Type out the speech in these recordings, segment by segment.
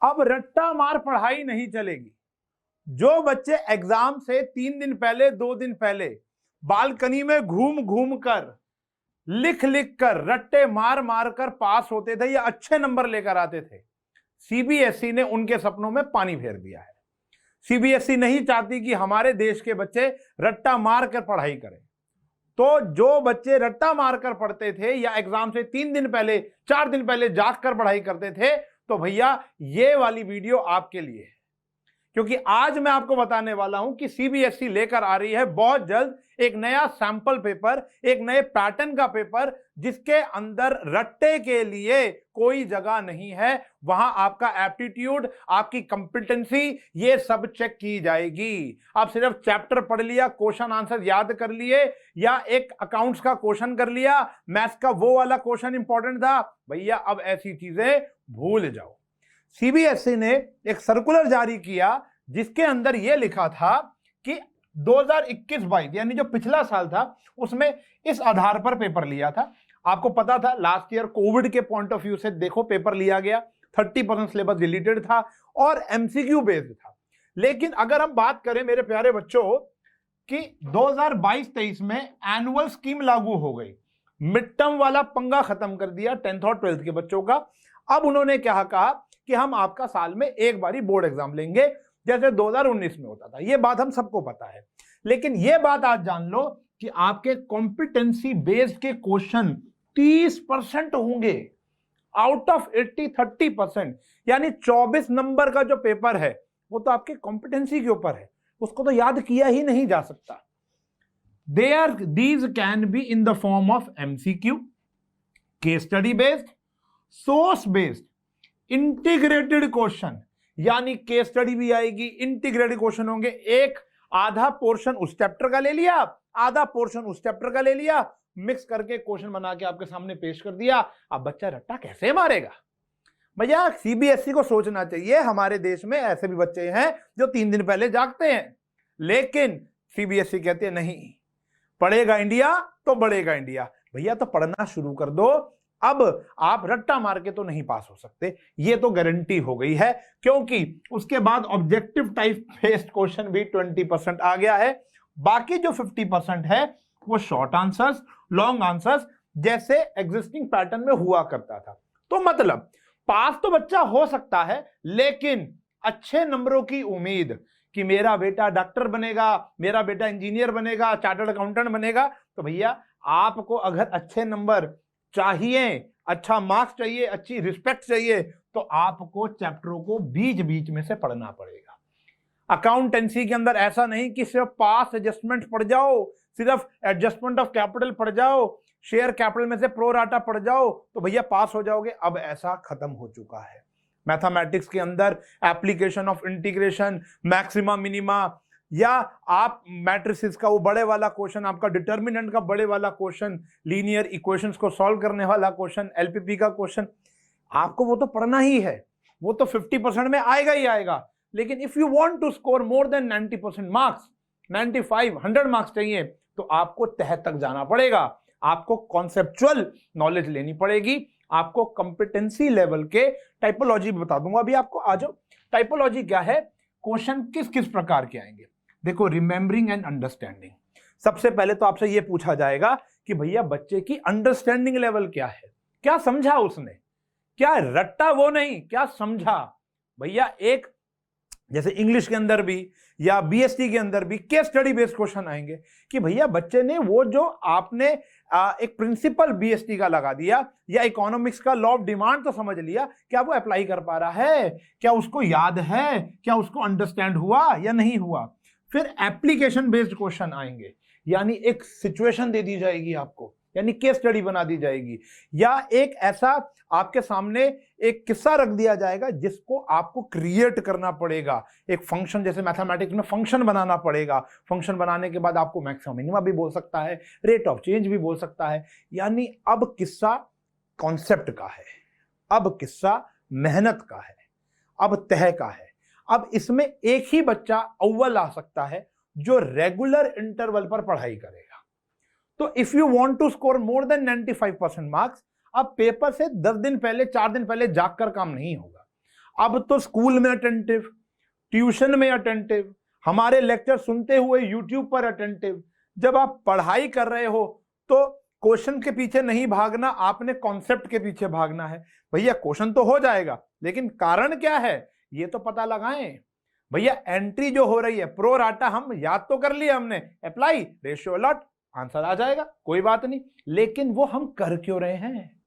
अब रट्टा मार पढ़ाई नहीं चलेगी। जो बच्चे एग्जाम से 3 दिन पहले 2 दिन पहले बालकनी में घूम घूम कर लिख लिख कर रट्टे मार मार कर पास होते थे या अच्छे नंबर लेकर आते थे, सीबीएसई ने उनके सपनों में पानी फेर दिया है। सीबीएसई नहीं चाहती कि हमारे देश के बच्चे रट्टा मार कर पढ़ाई करें। तो जो बच्चे रट्टा मारकर पढ़ते थे या एग्जाम से 3 दिन पहले 4 दिन पहले जाग कर पढ़ाई करते थे, तो भैया ये वाली वीडियो आपके लिए है, क्योंकि आज मैं आपको बताने वाला हूं कि सीबीएसई लेकर आ रही है बहुत जल्द एक नया सैंपल पेपर, एक नए पैटर्न का पेपर, जिसके अंदर रट्टे के लिए कोई जगह नहीं है। वहां आपका एप्टीट्यूड, आपकी कंपिटेंसी, ये सब चेक की जाएगी। आप सिर्फ चैप्टर पढ़ लिया, क्वेश्चन आंसर याद कर लिए, या एक अकाउंट्स का क्वेश्चन कर लिया, मैथ्स का वो वाला क्वेश्चन इंपॉर्टेंट था, भैया अब ऐसी चीजें भूल जाओ। सीबीएसई ने एक सर्कुलर जारी किया जिसके अंदर यह लिखा था कि 2021-22 यानी जो पिछला साल था उसमें इस आधार पर पेपर लिया था। आपको पता था लास्ट ईयर कोविड के पॉइंट ऑफ व्यू से देखो पेपर लिया गया, 30% सिलेबस डिलीटेड था और एमसीक्यू बेस्ड था। लेकिन अगर हम बात करें मेरे प्यारे बच्चों कि 2022-23 में एनुअल स्कीम लागू हो गई, मिड टर्म वाला पंगा खत्म कर दिया 10th और 12th के बच्चों का। अब उन्होंने क्या कहा कि हम आपका साल में एक बारी बोर्ड एग्जाम लेंगे जैसे 2019 में होता था। यह बात हम सबको पता है, लेकिन यह बात आज जान लो कि आपके कॉम्पिटेंसी बेस्ड के क्वेश्चन 30% होंगे आउट ऑफ 80, 30%, यानी 24 नंबर का जो पेपर है वो तो आपके कॉम्पिटेंसी के ऊपर है, उसको तो याद किया ही नहीं जा सकता। These can be in the form of MCQ, case study based, source based, integrated question, यानी केस स्टडी भी आएगी, इंटीग्रेटेड क्वेश्चन होंगे। एक आधा पोर्शन उस चैप्टर का ले लिया, आधा पोर्शन उस चैप्टर का ले लिया, मिक्स करके क्वेश्चन बना के आपके सामने पेश कर दिया। अब बच्चा रट्टा कैसे मारेगा? भैया सीबीएसई को सोचना चाहिए, हमारे देश में ऐसे भी बच्चे हैं जो 3 दिन पहले जागते हैं, लेकिन सीबीएसई कहते हैं नहीं, पढ़ेगा इंडिया तो बढ़ेगा इंडिया। भैया तो पढ़ना शुरू कर दो, अब आप रट्टा मार के तो नहीं पास हो सकते, ये तो गारंटी हो गई है, क्योंकि उसके बाद ऑब्जेक्टिव टाइप बेस्ड क्वेश्चन भी 20% आ गया है। बाकी जो 50% है वो शॉर्ट आंसर्स, लॉन्ग आंसर्स जैसे एग्जिस्टिंग पैटर्न में हुआ करता था। तो मतलब पास तो बच्चा हो सकता है, लेकिन अच्छे नंबरों की उम्मीद कि मेरा बेटा डॉक्टर बनेगा, मेरा बेटा इंजीनियर बनेगा, चार्टर्ड अकाउंटेंट बनेगा, तो भैया आपको अगर अच्छे नंबर चाहिए, अच्छा मार्क्स चाहिए, अच्छी रिस्पेक्ट चाहिए, तो आपको चैप्टरों को बीच बीच में से पढ़ना पड़ेगा। अकाउंटेंसी के अंदर ऐसा नहीं कि सिर्फ पास एडजस्टमेंट पढ़ जाओ, सिर्फ एडजस्टमेंट ऑफ कैपिटल पढ़ जाओ, शेयर कैपिटल में से प्रो राटा पढ़ जाओ तो भैया पास हो जाओगे। अब ऐसा खत्म हो चुका है। मैथमेटिक्स के अंदर application of integration, maxima minima, या आप मैट्रिसेस का वो बड़े वाला क्वेश्चन, आपका डिटर्मिनेंट का बड़े वाला क्वेश्चन, लीनियर इक्वेशंस को सॉल्व करने वाला क्वेश्चन, एलपीपी का क्वेश्चन, आपको वो तो पढ़ना ही है, वो तो 50% में आएगा ही आएगा। लेकिन if you want to score more than 90% marks, 95, 100 marks चाहिए, तो आपको तह तक जाना पड़ेगा, आपको कॉन्सेप्चुअल नॉलेज लेनी पड़ेगी, आपको कंपिटेंसी लेवल के टाइपोलॉजी बता दूंगा अभी आपको। आ जाओ, टाइपोलॉजी क्या है, क्वेश्चन किस किस प्रकार के आएंगे। देखो, रिमेंबरिंग एंड अंडरस्टैंडिंग, सबसे पहले तो आपसे यह पूछा जाएगा कि भैया बच्चे की अंडरस्टैंडिंग लेवल क्या है, क्या समझा उसने, क्या रट्टा वो नहीं, क्या समझा। भैया एक जैसे इंग्लिश के अंदर भी या बीएसटी के अंदर भी केस स्टडी बेस्ड क्वेश्चन आएंगे कि भैया बच्चे ने वो जो आपने एक प्रिंसिपल बीएसटी का लगा दिया या इकोनॉमिक्स का लॉ ऑफ डिमांड तो समझ लिया, क्या वो अप्लाई कर पा रहा है, क्या उसको याद है, क्या उसको अंडरस्टैंड हुआ या नहीं हुआ। फिर एप्लीकेशन बेस्ड क्वेश्चन आएंगे, यानी एक सिचुएशन दे दी जाएगी आपको, यानी केस स्टडी बना दी जाएगी, या एक ऐसा आपके सामने एक किस्सा रख दिया जाएगा जिसको आपको क्रिएट करना पड़ेगा। एक फंक्शन, जैसे मैथमेटिक्स में फंक्शन बनाना पड़ेगा, फंक्शन बनाने के बाद आपको मैक्सिमम मिनिमम भी बोल सकता है, रेट ऑफ चेंज भी बोल सकता है। यानी अब किस्सा कॉन्सेप्ट का है, अब किस्सा मेहनत का है, अब तह का है। अब इसमें एक ही बच्चा अव्वल आ सकता है जो रेगुलर इंटरवल पर पढ़ाई करेगा। तो if you want to score more than 95% marks, अब पेपर से 10 दिन पहले, 4 दिन पहले जाग कर काम नहीं होगा। अब तो स्कूल में अटेंटिव, ट्यूशन में अटेंटिव, हमारे लेक्चर सुनते हुए यूट्यूब पर अटेंटिव। जब आप पढ़ाई कर रहे हो तो क्वेश्चन के पीछे नहीं भागना, आपने कॉन्सेप्ट के पीछे भागना है। भैया क्वेश्चन तो हो जाएगा, लेकिन कारण क्या है ये तो पता लगाएं। भैया एंट्री जो हो रही है प्रो राटा हम याद तो कर लिया हमने, अप्लाई रेशियो अलॉट, आंसर आ जाएगा, कोई बात नहीं। लेकिन वो हम कर क्यों रहे हैं?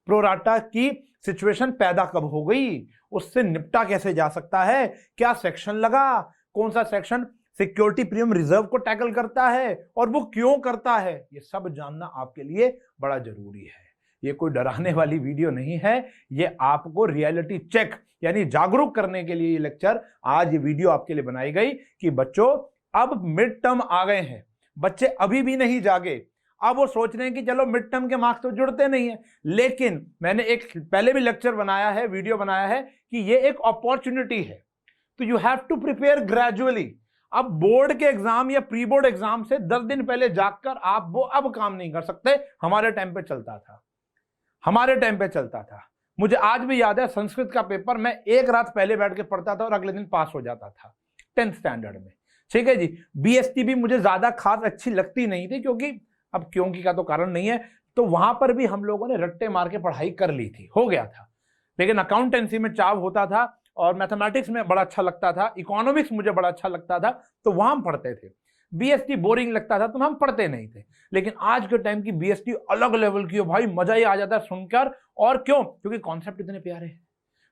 प्रो राटा की सिचुएशन पैदा कब हो गई, उससे निपटा कैसे जा सकता है, क्या सेक्शन लगा, कौन सा सेक्शन सिक्योरिटी प्रीमियम रिजर्व को टैकल करता है और वो क्यों करता है, ये सब जानना आपके लिए बड़ा जरूरी है। ये कोई डराने वाली वीडियो नहीं है, ये आपको रियलिटी चेक यानी जागरूक करने के लिए ये लेक्चर, आज ये वीडियो आपके लिए बनाई गई कि बच्चों अब मिड टर्म आ गए हैं, बच्चे अभी भी नहीं जागे। अब वो सोच रहे हैं कि चलो मिड टर्म के मार्क्स तो जुड़ते नहीं है, लेकिन मैंने एक पहले भी लेक्चर बनाया है, वीडियो बनाया है कि ये एक अपॉर्चुनिटी है, तो you have to prepare gradually. अब बोर्ड के एग्जाम या प्री बोर्ड एग्जाम से 10 दिन पहले जागकर आप वो अब काम नहीं कर सकते। हमारे टाइम पे चलता था, हमारे टाइम पे चलता था। मुझे आज भी याद है संस्कृत का पेपर मैं एक रात पहले बैठ के पढ़ता था और अगले दिन पास हो जाता था 10th स्टैंडर्ड में। ठीक है जी। बीएसटी भी मुझे ज्यादा खास अच्छी लगती नहीं थी, क्योंकि अब क्योंकि का तो कारण नहीं है, तो वहां पर भी हम लोगों ने रट्टे मार के पढ़ाई कर ली थी, हो गया था। लेकिन अकाउंटेंसी में चाव होता था और मैथमेटिक्स में बड़ा अच्छा लगता था, इकोनॉमिक्स मुझे बड़ा अच्छा लगता था, तो वहां हम पढ़ते थे। बीएसटी बोरिंग लगता था तो हम पढ़ते नहीं थे। लेकिन आज के टाइम की बीएसटी अलग लेवल की हो भाई, मजा ही आ जाता है सुनकर। और क्यों? क्योंकि कॉन्सेप्ट इतने प्यारे हैं,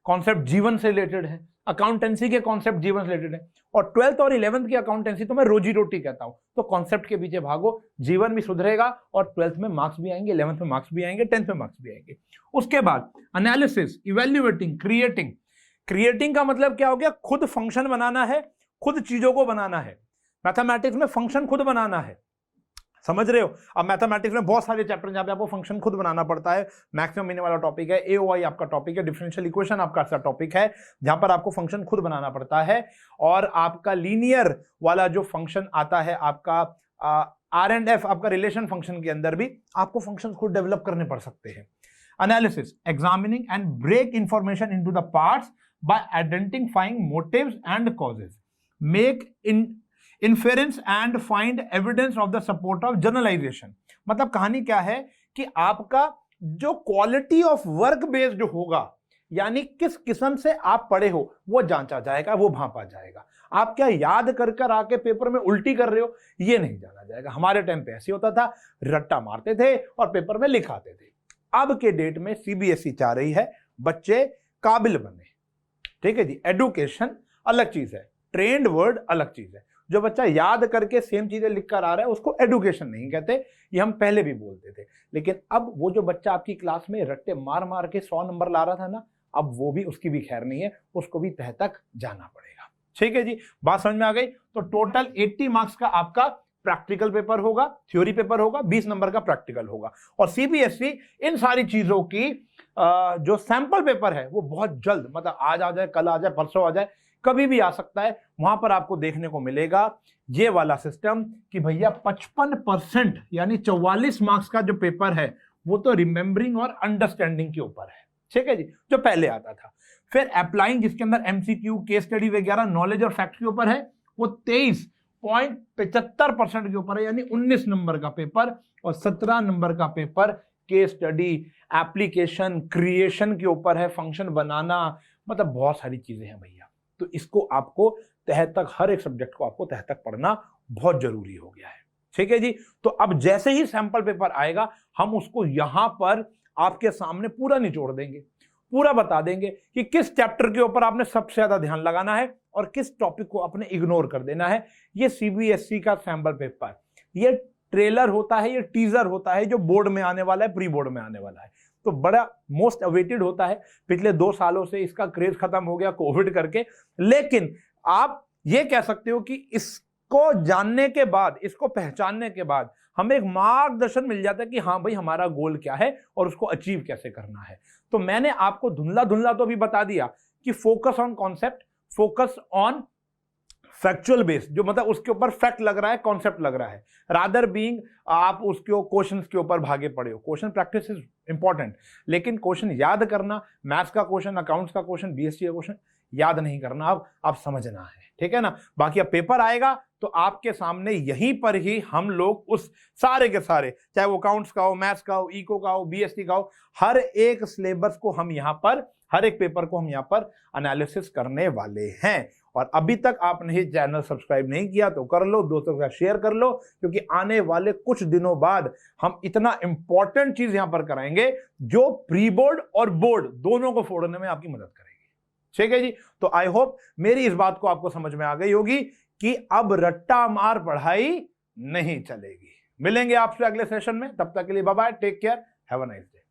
कॉन्सेप्ट जीवन से रिलेटेड है, अकाउंटेंसी के कॉन्सेप्ट जीवन से रिलेटेड है। और 12th और 11th की अकाउंटेंसी तो मैं रोजी रोटी कहता हूं। तो कॉन्सेप्ट के पीछे भागो, जीवन भी सुधरेगा और 12th में मार्क्स भी आएंगे, 11th में मार्क्स भी आएंगे, 10th में मार्क्स भी आएंगे। उसके बाद एनालिसिस, इवेल्युएटिंग, क्रिएटिंग। क्रिएटिंग का मतलब क्या हो गया? खुद फंक्शन बनाना है, खुद चीजों को बनाना है। मैथमेटिक्स में फंक्शन खुद बनाना है, समझ रहे हो? अब मैथमेटिक्स में बहुत सारे चैप्टर जहां पे आपको फंक्शन खुद बनाना पड़ता है। मैक्सिमम मीनिंग वाला टॉपिक है, एओआई आपका टॉपिक है, डिफरेंशियल इक्वेशन आपका ऐसा टॉपिक है जहां पर आपको फंक्शन खुद बनाना पड़ता है। और आपका लीनियर वाला जो फंक्शन आता है, आपका आर एंड एफ, आपका रिलेशन फंक्शन के अंदर भी आपको फंक्शन खुद डेवलप करने पड़ सकते हैं। Analysis, examining and break information into the parts by identifying motives and causes, make inference and find evidence of the support of generalisation. मतलब कहानी क्या है कि आपका जो क्वालिटी ऑफ वर्क बेस्ड होगा, यानी किस किस्म से आप पढ़े हो, वो जांचा जाएगा, वो भांपा जाएगा। आप क्या याद कर कर आके पेपर में उल्टी कर रहे हो, ये नहीं जाना जाएगा। हमारे टाइम पे ऐसे होता था, रट्टा मारते थे और पेपर में लिखाते थे। अब के डेट में सीबीएसई चाह रही है बच्चे काबिल बने। ठीक है जी। एडुकेशन अलग चीज है, ट्रेंड वर्ड अलग चीज है। जो बच्चा याद करके सेम चीजें लिख कर आ रहा है उसको एडुकेशन नहीं कहते, ये हम पहले भी बोलते थे। लेकिन अब वो जो बच्चा आपकी क्लास में रट्टे मार मार के 100 नंबर ला रहा था ना, अब वो भी, उसकी भी खैर नहीं है, उसको भी तह तक जाना पड़ेगा। ठीक है जी, बात समझ में आ गई? तो टोटल 80 मार्क्स का आपका प्रैक्टिकल पेपर होगा, थ्योरी पेपर होगा, 20 नंबर का प्रैक्टिकल होगा। और सीबीएसई इन सारी चीजों की जो सैंपल पेपर है वो बहुत जल्द, मतलब आज आ जाए, कल आ जाए, परसों आ जाए, कभी भी आ सकता है, वहां पर आपको देखने को मिलेगा ये वाला सिस्टम कि भैया 55% यानी 44 मार्क्स का जो पेपर है वो तो रिमेंबरिंग और अंडरस्टैंडिंग के ऊपर है। ठीक है जी, जो पहले आता था। फिर अप्लाइंग, जिसके अंदर एमसीक्यू, केस स्टडी वगैरह, नॉलेज और फैक्ट के ऊपर है, वो 23.75% के ऊपर है, यानी 19 नंबर का पेपर। और 17 नंबर का paper case study, application, creation के ऊपर है, फंक्शन बनाना, मतलब बहुत सारी चीजें हैं भैया। तो इसको आपको तह तक, हर एक सब्जेक्ट को आपको तह तक पढ़ना बहुत जरूरी हो गया है। ठीक है जी। तो अब जैसे ही सैंपल पेपर आएगा, हम उसको यहां पर आपके सामने पूरा निचोड़ देंगे, पूरा बता देंगे कि किस चैप्टर के ऊपर आपने सबसे ज्यादा ध्यान लगाना है और किस टॉपिक को आपने इग्नोर कर देना है। ये सीबीएसई का सैंपल पेपर, ये ट्रेलर होता है, ये टीजर होता है, जो बोर्ड में आने वाला है, प्री बोर्ड में आने वाला है। तो बड़ा मोस्ट अवेटेड होता है। पिछले 2 सालों से इसका क्रेज खत्म हो गया कोविड करके, लेकिन आप ये कह सकते हो कि इसको जानने के बाद, इसको पहचानने के बाद हमें एक मार्गदर्शन मिल जाता है कि हाँ भाई हमारा गोल क्या है और उसको अचीव कैसे करना है। तो मैंने आपको धुंधला धुंधला तो भी बता दिया कि focus on concept, focus on factual base, जो मतलब उसके ऊपर फैक्ट लग रहा है, कॉन्सेप्ट लग रहा है, रादर बीइंग आप उसके क्वेश्चंस के ऊपर भागे पड़े हो। Question practice is important. लेकिन क्वेश्चन याद करना, मैथ्स का क्वेश्चन, अकाउंट्स का क्वेश्चन, बीएसटी का क्वेश्चन याद नहीं करना, अब आप समझना है, ठीक है ना। बाकी अब पेपर आएगा तो आपके सामने यहीं पर ही हम लोग उस सारे के सारे, चाहे वो अकाउंट्स का हो, मैथ्स का हो, इको का हो, बीएसटी का हो, हर एक सिलेबस को हम यहां पर, हर एक पेपर को हम यहां पर एनालिसिस करने वाले हैं। और अभी तक आपने चैनल सब्सक्राइब नहीं किया तो कर लो, दोस्तों के साथ शेयर कर लो, क्योंकि आने वाले कुछ दिनों बाद हम इतना इंपॉर्टेंट चीज यहां पर कराएंगे जो प्री बोर्ड और बोर्ड दोनों को फोड़ने में आपकी मदद करेगी। ठीक है जी। तो आई होप मेरी इस बात को आपको समझ में आ गई होगी कि अब रट्टा मार पढ़ाई नहीं चलेगी। मिलेंगे आपसे अगले सेशन में, तब तक के लिए bye bye, take care, have a nice day.